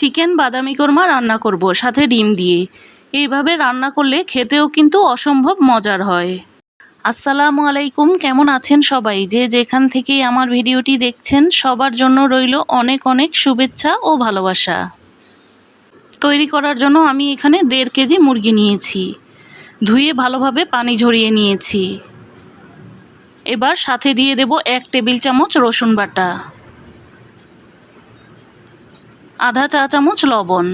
Chicken বাদামি কোরমা রান্না করব সাথে ডিম দিয়ে। এইভাবে রান্না করলে খেতেও কিন্তু অসম্ভব মজার হয়। আসসালামু আলাইকুম, কেমন আছেন সবাই? যে যেখান থেকেই আমার ভিডিওটি দেখছেন সবার জন্য রইল অনেক অনেক শুভেচ্ছা ও ভালোবাসা। তৈরি করার জন্য আমি এখানে 1.5 কেজি মুরগি নিয়েছি। ধুয়ে ভালোভাবে পানি ঝরিয়ে নিয়েছি। এবার সাথে দিয়ে দেব 1 টেবিল চামচ রসুন বাটা, আধা চা চামচ লবণ।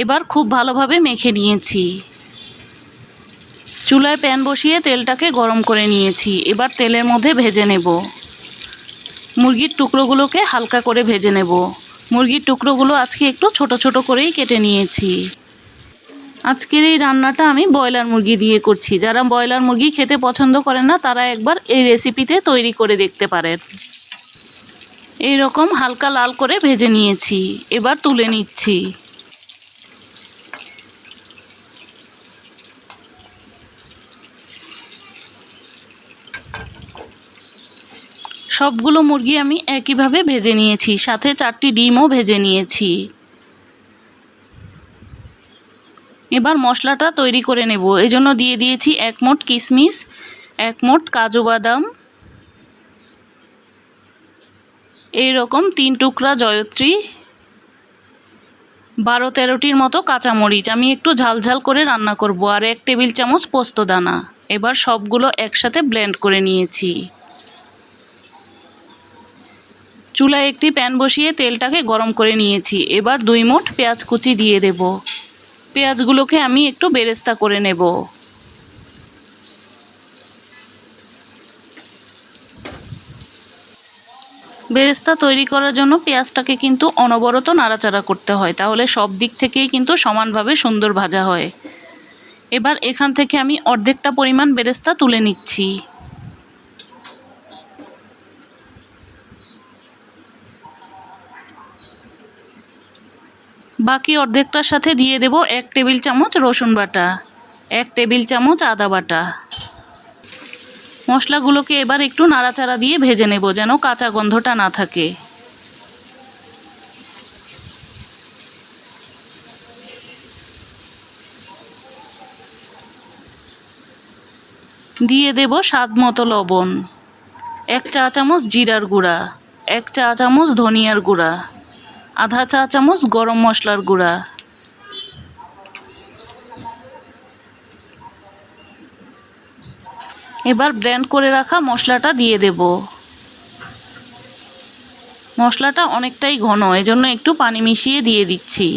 এবার খুব ভালোভাবে মেখে নিয়েছি। চুলায় প্যান বসিয়ে তেলটাকে গরম করে নিয়েছি। এবার তেলের মধ্যে ভেজে নেব। মুরগির টুকরোগুলোকে হালকা করে ভেজে নেব। মুরগির টুকরোগুলো আজকে একটু ছোট ছোট করেই কেটে নিয়েছি। আজকের এই রান্নাটা আমি ব্রয়লার মুরগি দিয়ে করছি। যারা ব্রয়লার মুরগি খেতে পছন্দ করেন না তারা একবার এই রেসিপিতে তৈরি করে দেখতে পারেন। এই রকম হালকা লাল করে ভেজে নিয়েছি। এবার তুলে নিচ্ছি। সবগুলো মুরগি আমি একইভাবে ভেজে নিয়েছি, সাথে 4টি ডিমও ভেজে নিয়েছি। এবার মশলাটা তৈরি করে নেব। এজন্য দিয়ে দিয়েছি 1 মুঠ কিশমিশ, 1 মুঠ কাজু বাদাম, এই রকম 3 টুকরা জয়ত্রী, 12-13টির মতো কাঁচামরিচ। আমি একটু ঝালঝাল করে রান্না করব। আর 1 টেবিল চামচ পোস্তদানা। এবার সবগুলো একসাথে ব্লেন্ড করে নিয়েছি। চুলায় একটি প্যান বসিয়ে তেলটাকে গরম করে নিয়েছি। এবার 2 মুঠ পেঁয়াজ কুচি দিয়ে দেব। পেঁয়াজগুলোকে আমি একটু বেরেস্তা করে নেব। বেরেস্তা তৈরি করার জন্য পেঁয়াজটাকে কিন্তু অনবরত নাড়াচাড়া করতে হয়, তাহলে সব দিক থেকেই কিন্তু সমানভাবে সুন্দর ভাজা হয়। এবার এখান থেকে আমি অর্ধেকটা পরিমাণ বেরেস্তা তুলে নিচ্ছি। বাকি অর্ধেকটার সাথে দিয়ে দেব 1 টেবিল চামচ রসুন বাটা, 1 টেবিল চামচ আদা বাটা। মশলাগুলোকে এবার একটু নাড়াচাড়া দিয়ে ভেজে নেব যেন কাঁচা গন্ধটা না থাকে। দিয়ে দেব স্বাদ মতো লবণ, 1 চা চামচ জিরার গুঁড়া, 1 চা চামচ ধনিয়ার গুঁড়া, আধা চা চামচ গরম মশলার গুঁড়া। এবার ব্লেন্ড করে রাখা মশলাটা দিয়ে দেব। মশলাটা অনেকটাই ঘন, এজন্য একটু পানি মিশিয়ে দিয়ে দিচ্ছি।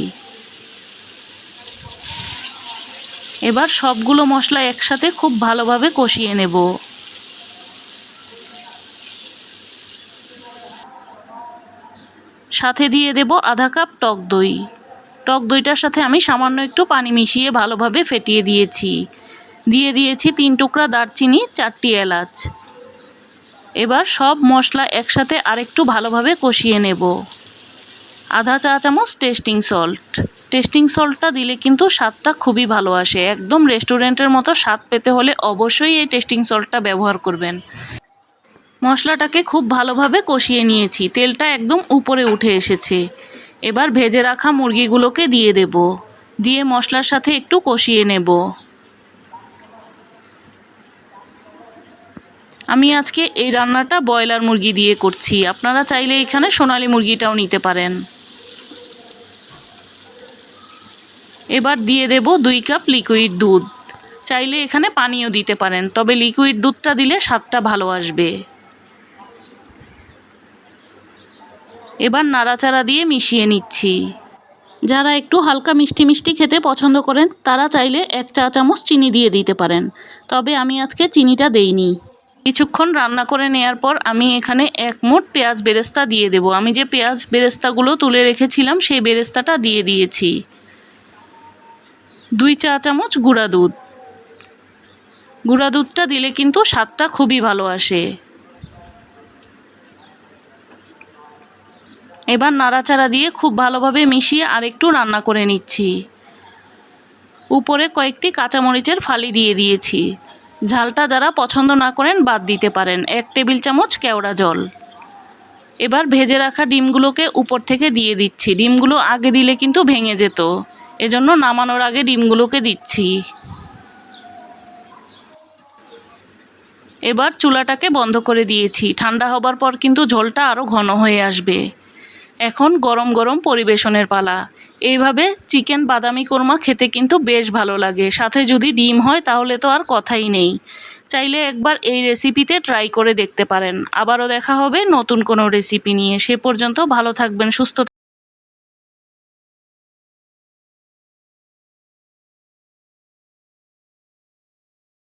এবার সবগুলো মশলা একসাথে খুব ভালোভাবে কষিয়ে নেব। সাথে দিয়ে দেব আধা কাপ টক দই। টক দইটার সাথে আমি সামান্য একটু পানি মিশিয়ে ভালোভাবে ফেটিয়ে দিয়েছি। দিয়ে দিয়েছি 3 টুকরা দারচিনি, 4টি এলাচ। এবার সব মশলা একসাথে আরেকটু ভালোভাবে কষিয়ে নেব। আধা চা চামচ টেস্টিং সল্ট। টেস্টিং সল্টটা দিলে কিন্তু স্বাদটা খুবই ভালো আসে। একদম রেস্টুরেন্টের মতো স্বাদ পেতে হলে অবশ্যই এই টেস্টিং সল্টটা ব্যবহার করবেন। মশলাটাকে খুব ভালোভাবে কষিয়ে নিয়েছি। তেলটা একদম উপরে উঠে এসেছে। এবার ভেজে রাখা মুরগিগুলোকে দিয়ে দেব। দিয়ে মশলার সাথে একটু কষিয়ে নেব। আমি আজকে এই রান্নাটা ব্রয়লার মুরগি দিয়ে করছি। আপনারা চাইলে এখানে সোনালী মুরগিটাও নিতে পারেন। এবার দিয়ে দেব 2 কাপ লিকুইড দুধ। চাইলে এখানে পানিও দিতে পারেন, তবে লিকুইড দুধটা দিলে স্বাদটা ভালো আসবে। এবার নাড়াচাড়া দিয়ে মিশিয়ে নিচ্ছি। যারা একটু হালকা মিষ্টি মিষ্টি খেতে পছন্দ করেন তারা চাইলে 1 চা চামচ চিনি দিয়ে দিতে পারেন, তবে আমি আজকে চিনিটা দেইনি। কিছুক্ষণ রান্না করে নেওয়ার পর আমি এখানে 1 মুঠ পেঁয়াজ বেরেস্তা দিয়ে দেব। আমি যে পেঁয়াজ বেরেস্তাগুলো তুলে রেখেছিলাম সেই বেরেস্তাটা দিয়ে দিয়েছি। 2 চা চামচ গুঁড়া দুধ। গুঁড়া দুধটা দিলে কিন্তু স্বাদটা খুবই ভালো আসে। এবার নাড়াচাড়া দিয়ে খুব ভালোভাবে মিশিয়ে আরেকটু রান্না করে নিচ্ছি। উপরে কয়েকটি কাঁচামরিচের ফালি দিয়ে দিয়েছি। ঝালটা যারা পছন্দ না করেন বাদ দিতে পারেন। 1 টেবিল চামচ কেওড়া জল। এবার ভেজে রাখা ডিমগুলোকে উপর থেকে দিয়ে দিচ্ছি। ডিমগুলো আগে দিলে কিন্তু ভেঙে যেত, এজন্য নামানোর আগে ডিমগুলোকে দিচ্ছি। এবার চুলাটাকে বন্ধ করে দিয়েছি। ঠান্ডা হবার পর কিন্তু ঝোলটা আরও ঘন হয়ে আসবে। এখন গরম গরম পরিবেশনের পালা। এইভাবে চিকেন বাদামি কোরমা খেতে কিন্তু বেশ ভালো লাগে, সাথে যদি ডিম হয় তাহলে তো আর কথাই নেই। চাইলে একবার এই রেসিপিতে ট্রাই করে দেখতে পারেন। আবারও দেখা হবে নতুন কোনো রেসিপি নিয়ে। সে পর্যন্ত ভালো থাকবেন, সুস্থ